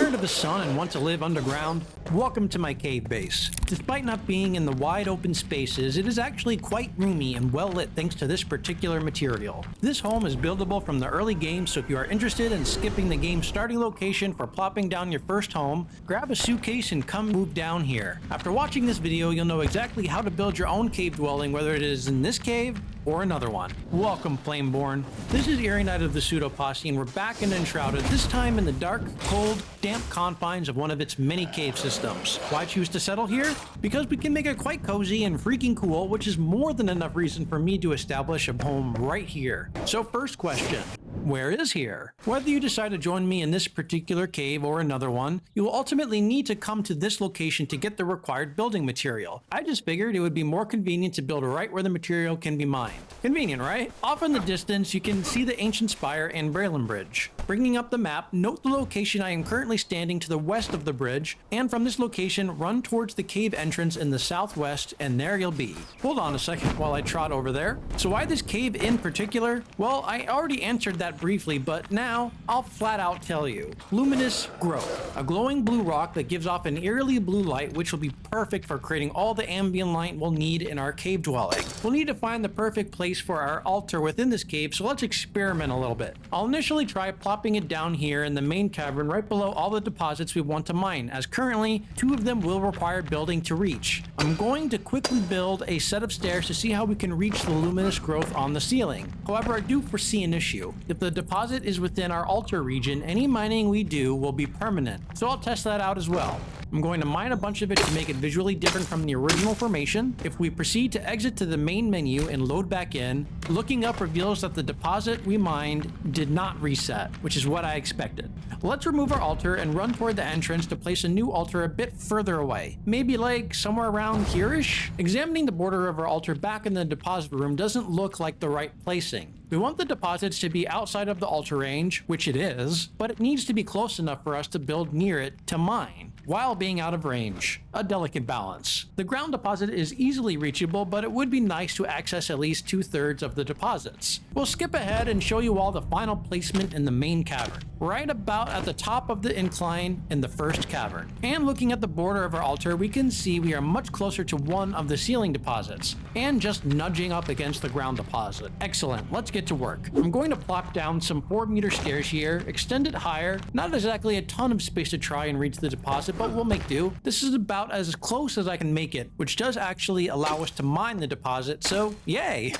Tired of the sun and want to live underground? Welcome to my cave base. Despite not being in the wide open spaces, it is actually quite roomy and well lit thanks to this particular material. This home is buildable from the early game, so if you are interested in skipping the game's starting location for plopping down your first home, grab a suitcase and come move down here. After watching this video, you'll know exactly how to build your own cave dwelling, whether it is in this cave or another one. Welcome, Flameborn. This is Eerie Night of the Pseudo Posse, and we're back in Enshrouded, this time in the dark, cold, damp confines of one of its many cave systems. Why choose to settle here? Because we can make it quite cozy and freaking cool, which is more than enough reason for me to establish a home right here. So first question, where is here? Whether you decide to join me in this particular cave or another one, you will ultimately need to come to this location to get the required building material. I just figured it would be more convenient to build right where the material can be mined. Convenient, right? Off in the distance, you can see the ancient spire and Braylon Bridge. Bringing up the map, note the location I am currently standing to the west of the bridge, and from this location, run towards the cave entrance in the southwest, and there you'll be. Hold on a second while I trot over there. So why this cave in particular? Well, I already answered that briefly, but now I'll flat out tell you. Luminous Growth, a glowing blue rock that gives off an eerily blue light, which will be perfect for creating all the ambient light we'll need in our cave dwelling. We'll need to find the perfect place for our altar within this cave, so let's experiment a little bit. I'll initially try plopping it down here in the main cavern right below all the deposits we want to mine, as currently 2 of them will require building to reach. I'm going to quickly build a set of stairs to see how we can reach the luminous growth on the ceiling. However, I do foresee an issue. If the deposit is within our altar region, any mining we do will be permanent, so I'll test that out as well. I'm going to mine a bunch of it to make it visually different from the original formation. If we proceed to exit to the main menu and load back in, looking up reveals that the deposit we mined did not reset, which is what I expected. Let's remove our altar and run toward the entrance to place a new altar a bit further away. Maybe like somewhere around here-ish? Examining the border of our altar back in the deposit room doesn't look like the right placing. We want the deposits to be outside of the altar range, which it is, but it needs to be close enough for us to build near it to mine, while being out of range. A delicate balance. The ground deposit is easily reachable, but it would be nice to access at least 2/3 of the deposits. We'll skip ahead and show you all the final placement in the main cavern, right about at the top of the incline in the first cavern. And looking at the border of our altar, we can see we are much closer to one of the ceiling deposits, and just nudging up against the ground deposit. Excellent, let's get to work. I'm going to plop down some 4-meter stairs here, extend it higher. Not exactly a ton of space to try and reach the deposit, but we'll make do. This is about as close as I can make it, which does actually allow us to mine the deposit, so yay!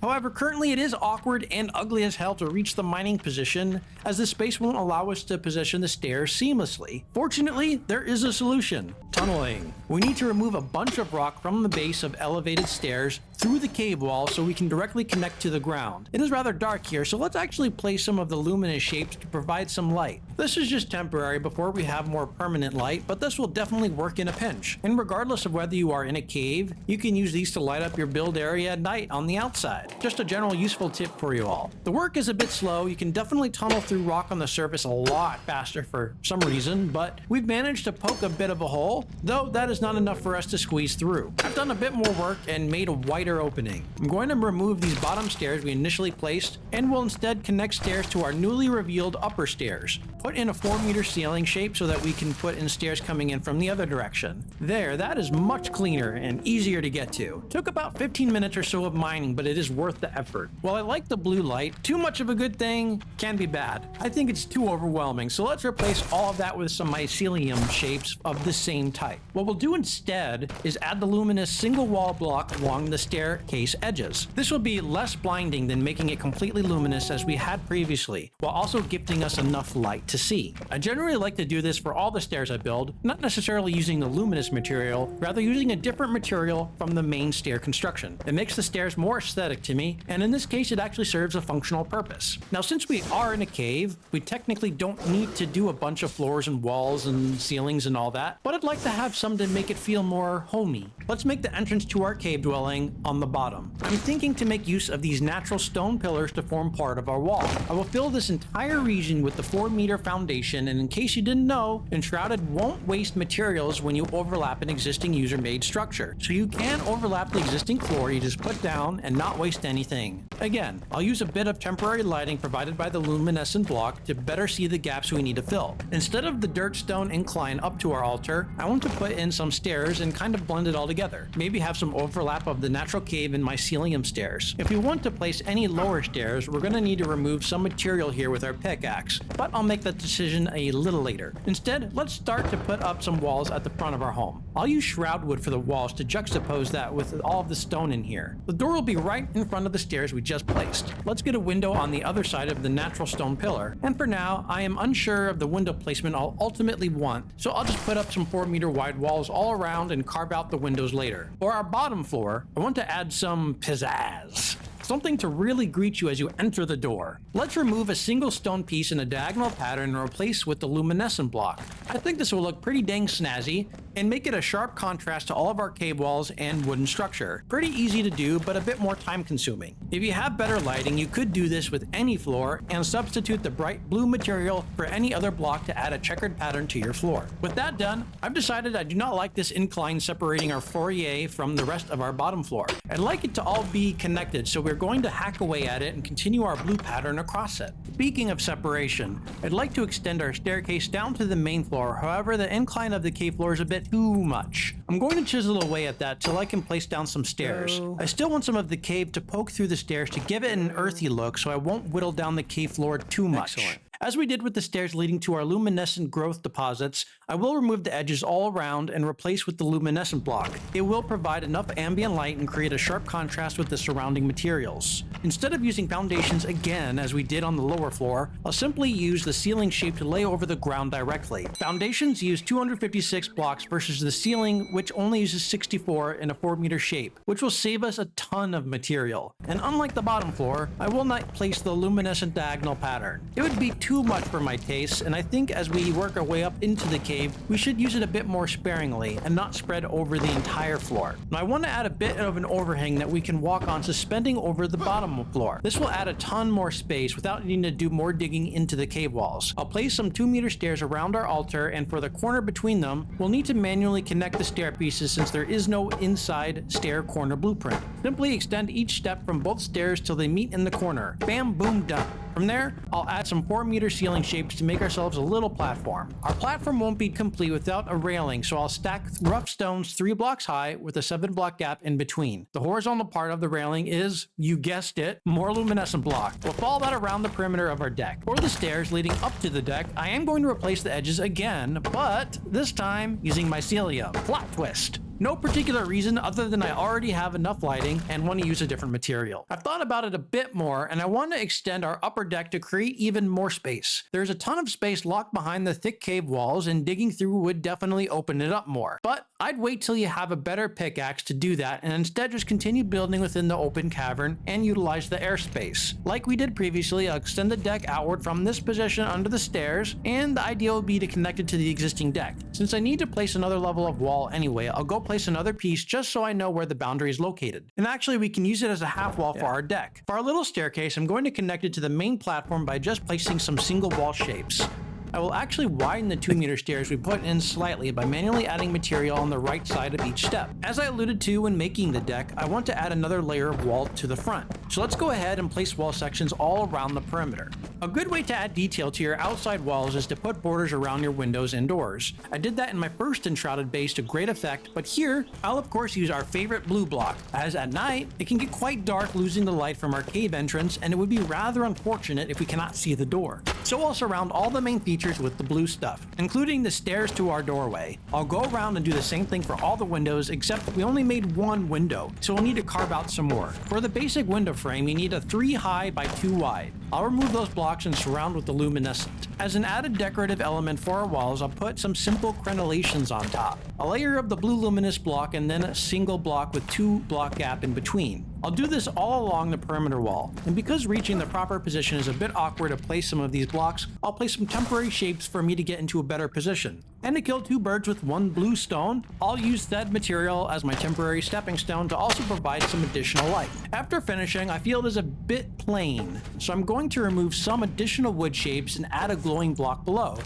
However, currently it is awkward and ugly as hell to reach the mining position, as the space won't allow us to position the stairs seamlessly. Fortunately, there is a solution. Tunneling. We need to remove a bunch of rock from the base of elevated stairs through the cave wall so we can directly connect to the ground. It is rather dark here, so let's actually place some of the luminous shapes to provide some light. This is just temporary before we have more permanent light, but this will definitely work in a pinch. And regardless of whether you are in a cave, you can use these to light up your build area at night on the outside. Just a general useful tip for you all. The work is a bit slow. You can definitely tunnel through rock on the surface a lot faster for some reason, but we've managed to poke a bit of a hole, though that is not enough for us to squeeze through. I've done a bit more work and made a wider opening. I'm going to remove these bottom stairs we initially placed, and will instead connect stairs to our newly revealed upper stairs. Put in a 4-meter ceiling shape so that we can put in stairs coming in from the other direction. There, that is much cleaner and easier to get to. Took about 15 minutes or so of mining, but it is worth the effort. While I like the blue light, too much of a good thing can be bad. I think it's too overwhelming, so let's replace all of that with some mycelium shapes of the same type. What we'll do instead is add the luminous single wall block along the staircase edges. This will be less blinding than making it completely luminous as we had previously, while also gifting us enough light to see. I generally like to do this for all the stairs I build, not necessarily using the luminous material, rather using a different material from the main stair construction. It makes the stairs more aesthetic to me, and in this case it actually serves a functional purpose. Now, since we are in a cave, we technically don't need to do a bunch of floors and walls and ceilings and all that, but I'd like to have some to make it feel more homey. Let's make the entrance to our cave dwelling on the bottom. I'm thinking to make use of these natural stone pillars to form part of our wall. I will fill this entire region with the 4-meter foundation, and in case you didn't know, Enshrouded won't waste materials when you overlap an existing user-made structure. So you can overlap the existing floor you just put down and not waste anything. Again, I'll use a bit of temporary lighting provided by the luminescent block to better see the gaps we need to fill. Instead of the dirt stone incline up to our altar, I want to put in some stairs and kind of blend it all together. Maybe have some overlap of the natural cave in mycelium stairs. If we want to place any lower stairs, we're going to need to remove some material here with our pickaxe, but I'll make that decision a little later. Instead, let's start to put up some walls at the front of our home. I'll use shroud wood for the walls to juxtapose that with all of the stone in here. The door will be right in front of the stairs we just placed. Let's get a window on the other side of the natural stone pillar, and for now, I am unsure of the window placement I'll ultimately want, so I'll just put up some 4-meter wide walls all around and carve out the windows later. For our bottom floor, I want to add some pizzazz. Something to really greet you as you enter the door. Let's remove a single stone piece in a diagonal pattern and replace with the luminescent block. I think this will look pretty dang snazzy and make it a sharp contrast to all of our cave walls and wooden structure. Pretty easy to do, but a bit more time consuming. If you have better lighting, you could do this with any floor and substitute the bright blue material for any other block to add a checkered pattern to your floor. With that done, I've decided I do not like this incline separating our foyer from the rest of our bottom floor. I'd like it to all be connected, so we're going to hack away at it and continue our blue pattern across it. Speaking of separation, I'd like to extend our staircase down to the main floor, however the incline of the cave floor is a bit too much. I'm going to chisel away at that till I can place down some stairs. I still want some of the cave to poke through the stairs to give it an earthy look, so I won't whittle down the cave floor too much. Excellent. As we did with the stairs leading to our luminescent growth deposits, I will remove the edges all around and replace with the luminescent block. It will provide enough ambient light and create a sharp contrast with the surrounding materials. Instead of using foundations again as we did on the lower floor, I'll simply use the ceiling shape to lay over the ground directly. Foundations use 256 blocks versus the ceiling, which only uses 64 in a 4-meter shape, which will save us a ton of material. And unlike the bottom floor, I will not place the luminescent diagonal pattern. It would be too much for my taste, and I think as we work our way up into the cave, we should use it a bit more sparingly and not spread over the entire floor. Now I want to add a bit of an overhang that we can walk on suspending over the bottom floor. This will add a ton more space without needing to do more digging into the cave walls. I'll place some 2-meter stairs around our altar, and for the corner between them, we'll need to manually connect the stair pieces since there is no inside stair corner blueprint. Simply extend each step from both stairs till they meet in the corner. Bam, boom, done. From there, I'll add some 4-meter ceiling shapes to make ourselves a little platform. Our platform won't be complete without a railing, so I'll stack rough stones 3 blocks high with a 7-block gap in between. The horizontal part of the railing is, you guessed it, more luminescent block. We'll follow that around the perimeter of our deck. For the stairs leading up to the deck, I am going to replace the edges again, but this time using mycelium. Plot twist. No particular reason other than I already have enough lighting and want to use a different material. I've thought about it a bit more, and I want to extend our upper deck to create even more space. There's a ton of space locked behind the thick cave walls, and digging through would definitely open it up more. But I'd wait till you have a better pickaxe to do that, and instead just continue building within the open cavern and utilize the airspace. Like we did previously, I'll extend the deck outward from this position under the stairs, and the idea would be to connect it to the existing deck. Since I need to place another level of wall anyway, I'll go place another piece just so I know where the boundary is located. And actually, we can use it as a half wall for our deck. For our little staircase, I'm going to connect it to the main platform by just placing some single wall shapes. I will actually widen the 2-meter stairs we put in slightly by manually adding material on the right side of each step. As I alluded to when making the deck, I want to add another layer of wall to the front. So let's go ahead and place wall sections all around the perimeter. A good way to add detail to your outside walls is to put borders around your windows and doors. I did that in my first Enshrouded base to great effect, but here, I'll of course use our favorite blue block, as at night, it can get quite dark losing the light from our cave entrance, and it would be rather unfortunate if we cannot see the door. So I'll surround all the main features with the blue stuff, including the stairs to our doorway. I'll go around and do the same thing for all the windows, except we only made 1 window, so we'll need to carve out some more. For the basic window frame, you need a 3 high by 2 wide. I'll remove those blocks and surround with the luminescent. As an added decorative element for our walls, I'll put some simple crenellations on top. A layer of the blue luminous block and then a single block with 2-block gap in between. I'll do this all along the perimeter wall, and because reaching the proper position is a bit awkward to place some of these blocks, I'll place some temporary shapes for me to get into a better position. And to kill 2 birds with 1 blue stone, I'll use said material as my temporary stepping stone to also provide some additional light. After finishing, I feel it is a bit plain, so I'm going to remove some additional wood shapes and add a glowing block below,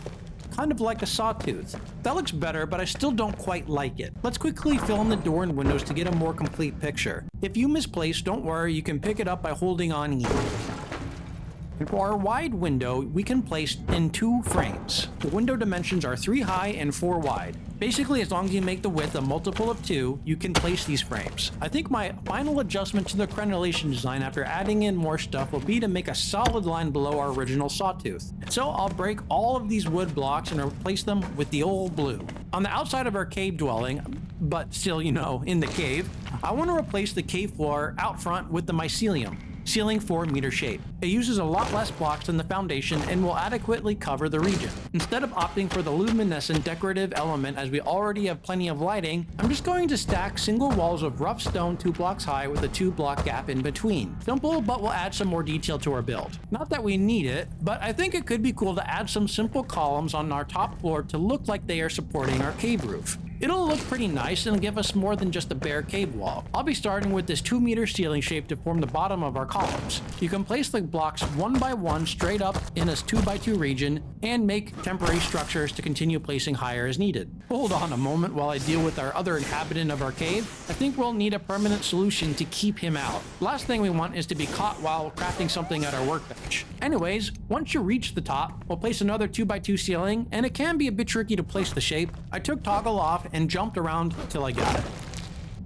kind of like a sawtooth. That looks better, but I still don't quite like it. Let's quickly fill in the door and windows to get a more complete picture. If you misplace, don't worry, you can pick it up by holding on E. And for our wide window, we can place in 2 frames. The window dimensions are 3 high and 4 wide. Basically, as long as you make the width a multiple of 2, you can place these frames. I think my final adjustment to the crenellation design after adding in more stuff will be to make a solid line below our original sawtooth. So I'll break all of these wood blocks and replace them with the old blue. On the outside of our cave dwelling, but still, you know, in the cave, I want to replace the cave floor out front with the mycelium, ceiling 4-meter shape. It uses a lot less blocks than the foundation and will adequately cover the region. Instead of opting for the luminescent decorative element as we already have plenty of lighting, I'm just going to stack single walls of rough stone 2 blocks high with a 2-block gap in between. Simple, but will add some more detail to our build. Not that we need it, but I think it could be cool to add some simple columns on our top floor to look like they are supporting our cave roof. It'll look pretty nice and give us more than just a bare cave wall. I'll be starting with this 2-meter ceiling shape to form the bottom of our columns. You can place the blocks 1 by 1 straight up in a 2 by 2 region and make temporary structures to continue placing higher as needed. Hold on a moment while I deal with our other inhabitant of our cave. I think we'll need a permanent solution to keep him out. Last thing we want is to be caught while crafting something at our workbench. Anyways, once you reach the top, we'll place another 2 by 2 ceiling, and it can be a bit tricky to place the shape. I took toggle off and jumped around till I got it.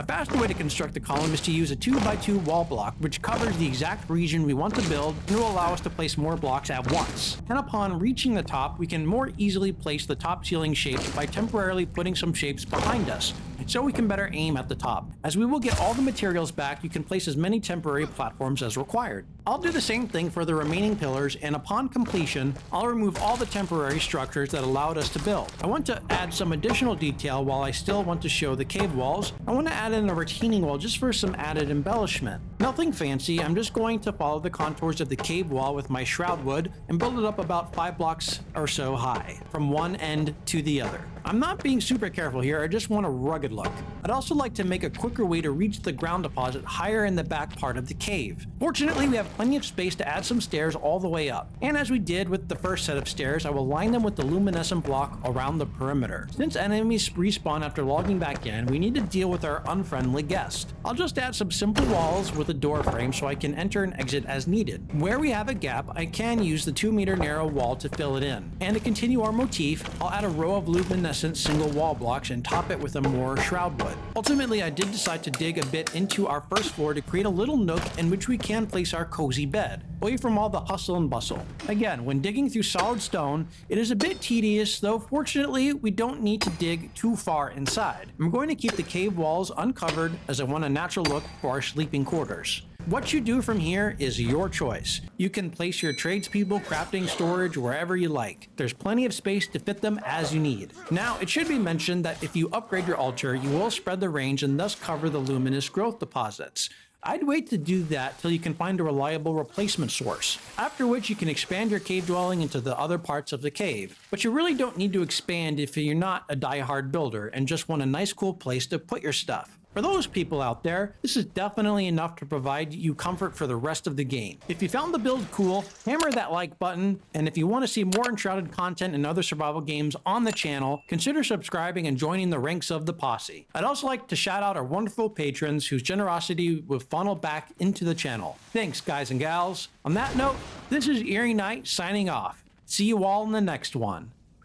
A faster way to construct the column is to use a 2 by 2 wall block, which covers the exact region we want to build and will allow us to place more blocks at once. And upon reaching the top, we can more easily place the top ceiling shape by temporarily putting some shapes behind us, so we can better aim at the top. As we will get all the materials back, you can place as many temporary platforms as required. I'll do the same thing for the remaining pillars, and upon completion, I'll remove all the temporary structures that allowed us to build. I want to add some additional detail while I still want to show the cave walls. I want to add in a retaining wall just for some added embellishment. Nothing fancy, I'm just going to follow the contours of the cave wall with my shroud wood and build it up about 5 blocks or so high, from one end to the other. I'm not being super careful here, I just want a rugged look. I'd also like to make a quicker way to reach the ground deposit higher in the back part of the cave. Fortunately, we have plenty of space to add some stairs all the way up. And as we did with the first set of stairs, I will line them with the luminescent block around the perimeter. Since enemies respawn after logging back in, we need to deal with our unfriendly guest. I'll just add some simple walls with a door frame so I can enter and exit as needed. Where we have a gap, I can use the 2-meter narrow wall to fill it in. And to continue our motif, I'll add a row of luminescent single wall blocks and top it with a more shroud wood. Ultimately, I did decide to dig a bit into our first floor to create a little nook in which we can place our cozy bed, away from all the hustle and bustle. Again, when digging through solid stone, it is a bit tedious, though fortunately, we don't need to dig too far inside. I'm going to keep the cave walls uncovered as I want a natural look for our sleeping quarters. What you do from here is your choice. You can place your tradespeople, crafting, storage wherever you like. There's plenty of space to fit them as you need. Now, it should be mentioned that if you upgrade your altar, you will spread the range and thus cover the luminous growth deposits. I'd wait to do that till you can find a reliable replacement source, after which you can expand your cave dwelling into the other parts of the cave. But you really don't need to expand if you're not a die-hard builder and just want a nice cool place to put your stuff. For those people out there, this is definitely enough to provide you comfort for the rest of the game. If you found the build cool, hammer that like button, and if you want to see more Enshrouded content and other survival games on the channel, consider subscribing and joining the ranks of the posse. I'd also like to shout out our wonderful patrons whose generosity will funnel back into the channel. Thanks, guys and gals. On that note, this is Eerie Knight signing off. See you all in the next one.